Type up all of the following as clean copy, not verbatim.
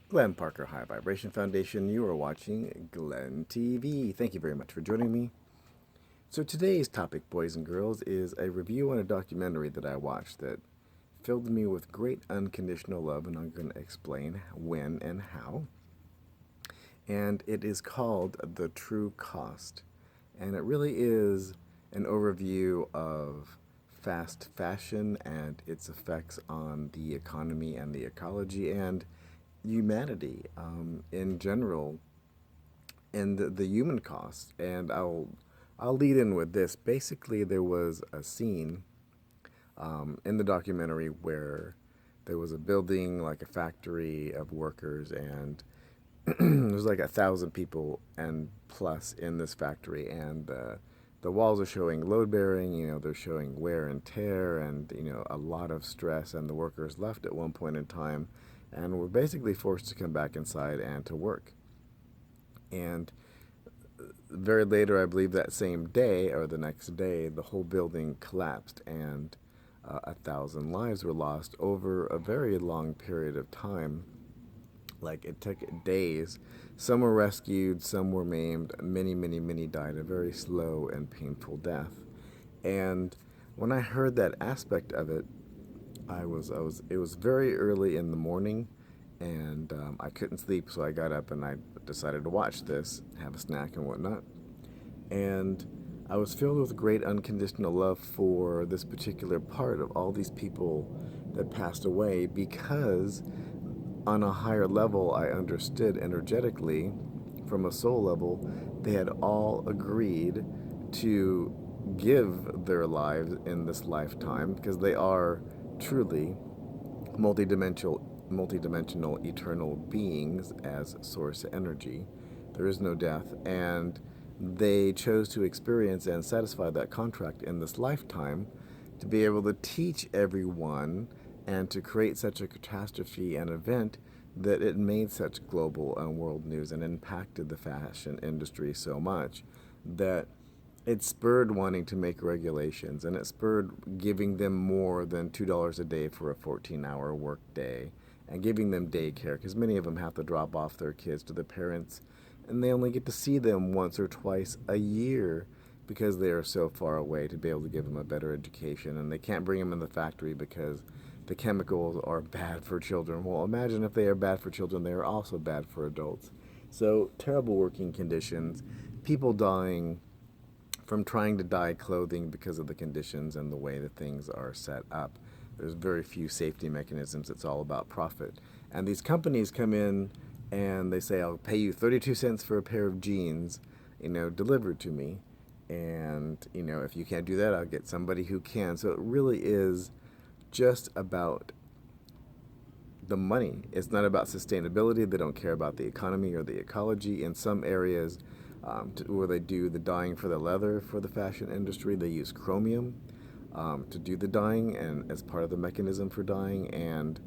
Glenn Parker, High Vibration Foundation. You are watching Glenn TV. Thank you very much for joining me. So today's topic, boys and girls, is a review on a documentary that I watched that filled me with great unconditional love, and I'm going to explain when and how. And it is called The True Cost. And it really is an overview of fast fashion and its effects on the economy and the ecology and humanity in general, and the human cost. And I'll lead in with this. Basically, there was a scene in the documentary where there was a building, like a factory of workers, and there was like 1,000 people and plus in this factory, and the walls are showing load bearing. They're showing wear and tear, and a lot of stress. And the workers left at one point in time, and were basically forced to come back inside and to work. And very later, I believe that same day or the next day, the whole building collapsed, and 1,000 lives were lost over a very long period of time. Like, it took days. Some were rescued, some were maimed, many died a very slow and painful death. And when I heard that aspect of it, it was very early in the morning, and I couldn't sleep, so I got up and I decided to watch this, have a snack and whatnot. And I was filled with great unconditional love for this particular part of all these people that passed away, because on a higher level, I understood energetically, from a soul level, they had all agreed to give their lives in this lifetime, because they are truly multidimensional eternal beings as source energy. There is no death, and they chose to experience and satisfy that contract in this lifetime to be able to teach everyone and to create such a catastrophe and event that it made such global and world news and impacted the fashion industry so much that it spurred wanting to make regulations, and it spurred giving them more than $2 a day for a 14-hour work day, and giving them daycare, because many of them have to drop off their kids to the parents, and they only get to see them once or twice a year because they are so far away, to be able to give them a better education. And they can't bring them in the factory because the chemicals are bad for children. Well, imagine if they are bad for children, they are also bad for adults. So terrible working conditions, people dying from trying to dye clothing because of the conditions and the way that things are set up. There's very few safety mechanisms. It's all about profit. And these companies come in and they say, I'll pay you 32 cents for a pair of jeans, delivered to me. And, if you can't do that, I'll get somebody who can. So it really is just about the money. It's not about sustainability. They don't care about the economy or the ecology. In some areas, where they do the dyeing for the leather for the fashion industry, they use chromium to do the dyeing, and as part of the mechanism for dyeing, and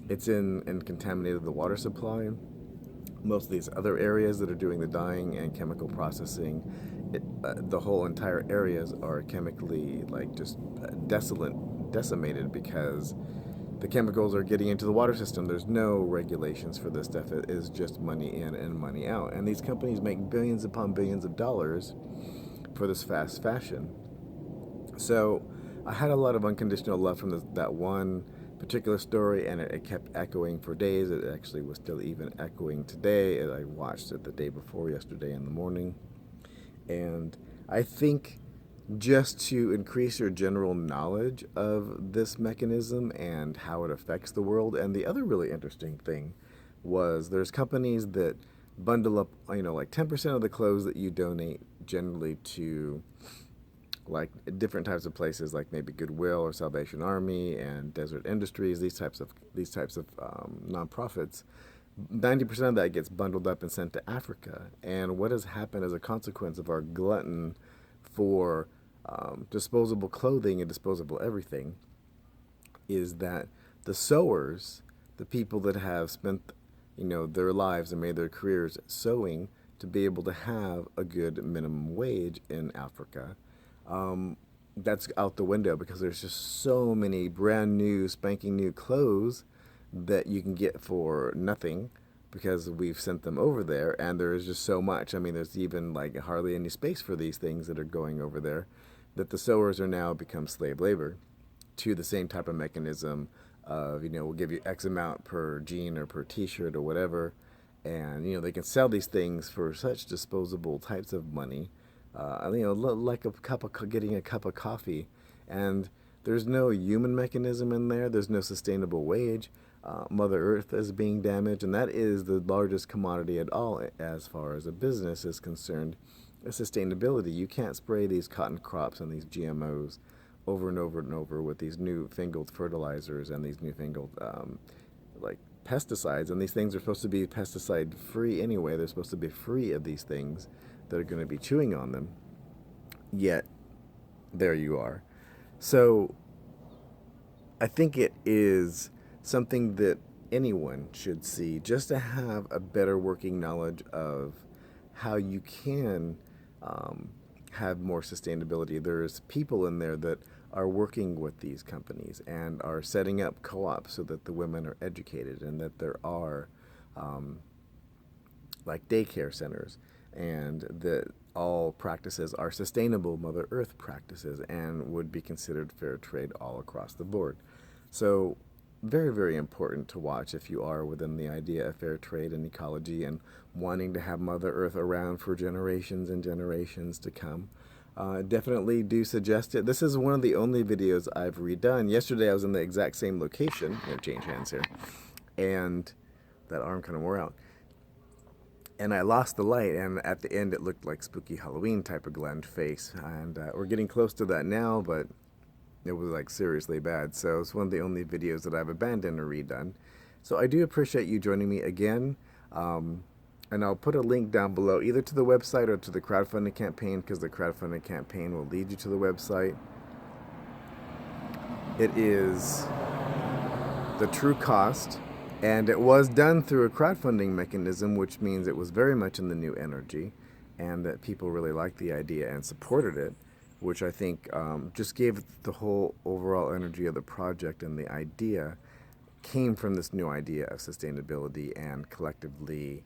it's in contaminated the water supply. Most of these other areas that are doing the dyeing and chemical processing, the whole entire areas are chemically just decimated, because the chemicals are getting into the water system. There's no regulations for this stuff. It is just money in and money out. And these companies make billions upon billions of dollars for this fast fashion. So I had a lot of unconditional love from that one particular story, and it kept echoing for days. It actually was still even echoing today. I watched it the day before yesterday in the morning. And I think just to increase your general knowledge of this mechanism and how it affects the world. And the other really interesting thing was there's companies that bundle up, like 10% of the clothes that you donate generally to like different types of places, like maybe Goodwill or Salvation Army and Desert Industries, these types of nonprofits. 90% of that gets bundled up and sent to Africa. And what has happened as a consequence of our glutton for disposable clothing and disposable everything is that the sewers, the people that have spent their lives and made their careers sewing to be able to have a good minimum wage in Africa, that's out the window, because there's just so many brand new, spanking new clothes that you can get for nothing, because we've sent them over there, and there is just so much. I mean, there's even like hardly any space for these things that are going over there, that the sowers are now become slave labor to the same type of mechanism of, we'll give you X amount per jean or per t-shirt or whatever, and they can sell these things for such disposable types of money, like getting a cup of coffee, and there's no human mechanism in there. There's no sustainable wage. Mother Earth is being damaged, and that is the largest commodity at all as far as a business is concerned. Sustainability. You can't spray these cotton crops and these GMOs over and over and over with these newfangled fertilizers and these newfangled like pesticides, and these things are supposed to be pesticide free anyway. They're supposed to be free of these things that are going to be chewing on them, yet there you are. So I think it is something that anyone should see, just to have a better working knowledge of how you can have more sustainability. There's people in there that are working with these companies and are setting up co-ops so that the women are educated, and that there are like daycare centers, and that all practices are sustainable Mother Earth practices and would be considered fair trade all across the board. So very, very important to watch if you are within the idea of fair trade and ecology and wanting to have Mother Earth around for generations and generations to come. Definitely do suggest it. This is one of the only videos I've redone. Yesterday I was in the exact same location. Change hands here. And that arm kind of wore out. And I lost the light, and at the end it looked like spooky Halloween type of Glenn face. And we're getting close to that now, but it was like seriously bad. So it's one of the only videos that I've abandoned or redone. So I do appreciate you joining me again. And I'll put a link down below, either to the website or to the crowdfunding campaign, because the crowdfunding campaign will lead you to the website. It is the true cost, and it was done through a crowdfunding mechanism, which means it was very much in the new energy, and that people really liked the idea and supported it, which I think just gave the whole overall energy of the project, and the idea came from this new idea of sustainability and collectively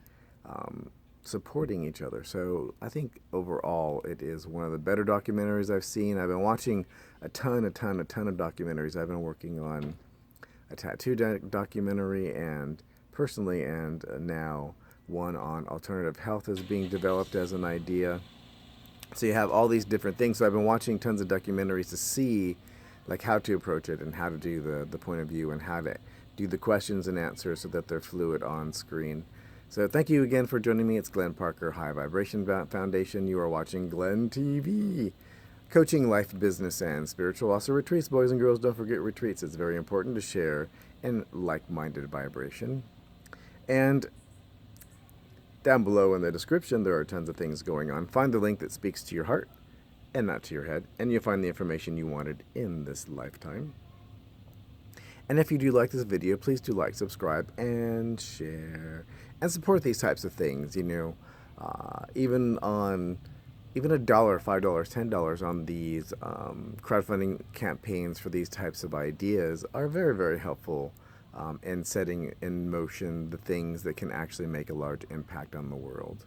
supporting each other. So I think overall it is one of the better documentaries I've seen. I've been watching a ton of documentaries. I've been working on a tattoo documentary, and personally, and now one on alternative health is being developed as an idea. So you have all these different things. So I've been watching tons of documentaries to see like how to approach it, and how to do the point of view, and how to do the questions and answers so that they're fluid on screen. So thank you again for joining me. It's Glenn Parker, High Vibration Foundation. You are watching Glenn TV. Coaching, life, business, and spiritual. Also retreats, boys and girls. Don't forget retreats. It's very important to share in like-minded vibration. And down below in the description, there are tons of things going on. Find the link that speaks to your heart and not to your head, and you'll find the information you wanted in this lifetime. And if you do like this video, please do like, subscribe, and share, and support these types of things. Even $1, $5, $10 on these crowdfunding campaigns for these types of ideas are very, very helpful in setting in motion the things that can actually make a large impact on the world.